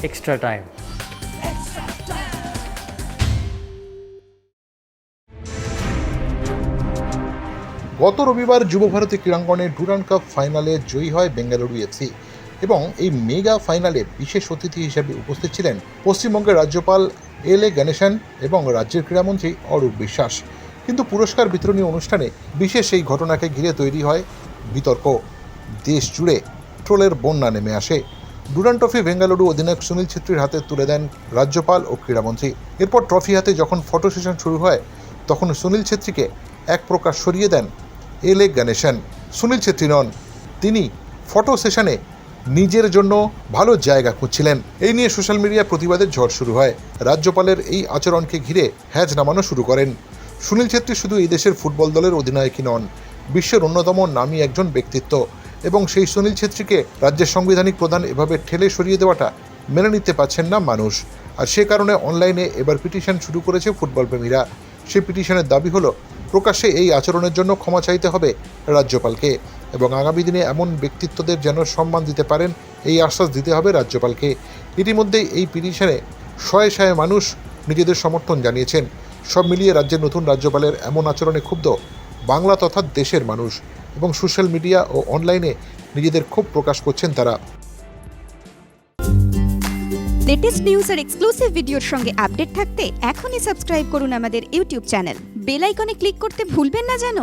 extra time. গত রবিবার Yuva Bharati ক্রীড়াঙ্গনে Durand cup ফাইনালে জয়ী হয় বেঙ্গালুরু এফসি এবং এই মেগা ফাইনালে বিশেষ অতিথি হিসেবে উপস্থিত ছিলেন পশ্চিমবঙ্গের রাজ্যপাল এল এ গণেশন এবং রাজ্যের ক্রীড়ামন্ত্রী অরূপ বিশ্বাস। কিন্তু পুরস্কার বিতরণী অনুষ্ঠানে বিশেষ এই ঘটনাকে ঘিরে তৈরি হয় বিতর্ক। দেশ জুড়ে ট্রোলের বন্যা নেমে আসে। ডুরান্ড ট্রফি বেঙ্গালুরু অধিনায়ক সুনীল ছেত্রীর হাতে তুলে দেন রাজ্যপাল ও ক্রীড়ামন্ত্রী। এরপর ট্রফি হাতে যখন ফটো সেশন শুরু হয় তখন সুনীল ছেত্রীকে এক প্রকার সরিয়ে দেন এল এ গণেশন। সুনীল ছেত্রী নন, তিনি ফটো সেশনে নিজের জন্য ভালো জায়গা খুঁজছিলেন। এই নিয়ে সোশ্যাল মিডিয়ায় প্রতিবাদের ঝড় শুরু হয়। রাজ্যপালের এই আচরণকে ঘিরে হ্যাজ নামানো শুরু করেন। সুনীল ছেত্রী শুধু এই দেশের ফুটবল দলের অধিনায়কই নন, বিশ্বের অন্যতম নামী একজন ব্যক্তিত্ব, এবং সেই সুনীল ছেত্রীকে রাজ্যের সাংবিধানিক প্রধান এভাবে ঠেলে সরিয়ে দেওয়াটা মেনে নিতে পারছেন না মানুষ। আর সে কারণে অনলাইনে এবার পিটিশন শুরু করেছে ফুটবল প্রেমীরা। সেই পিটিশনের দাবি হলো প্রকাশ্যে এই আচরণের জন্য ক্ষমা চাইতে হবে রাজ্যপালকে, এবং আগামী দিনে এমন ব্যক্তিত্বদের যেন সম্মান দিতে পারেন এই আশ্বাস দিতে হবে রাজ্যপালকে। ইতিমধ্যেই এই পিটিশনে শয়ে শয়ে মানুষ নিজেদের সমর্থন জানিয়েছেন। সব মিলিয়ে রাজ্যের নতুন রাজ্যপালের এমন আচরণে ক্ষুব্ধ বাংলা তথা দেশের মানুষ, এবং সোশ্যাল মিডিয়া ও অনলাইনে নিজেদের ক্ষোভ প্রকাশ করছেন তারা। লেটেস্ট নিউজ আর এক্সক্লুসিভ ভিডিওর সঙ্গে আপডেট থাকতে এখনই সাবস্ক্রাইব করুন আমাদের ইউটিউব চ্যানেল। বেল আইকনে ক্লিক করতে ভুলবেন না যেন।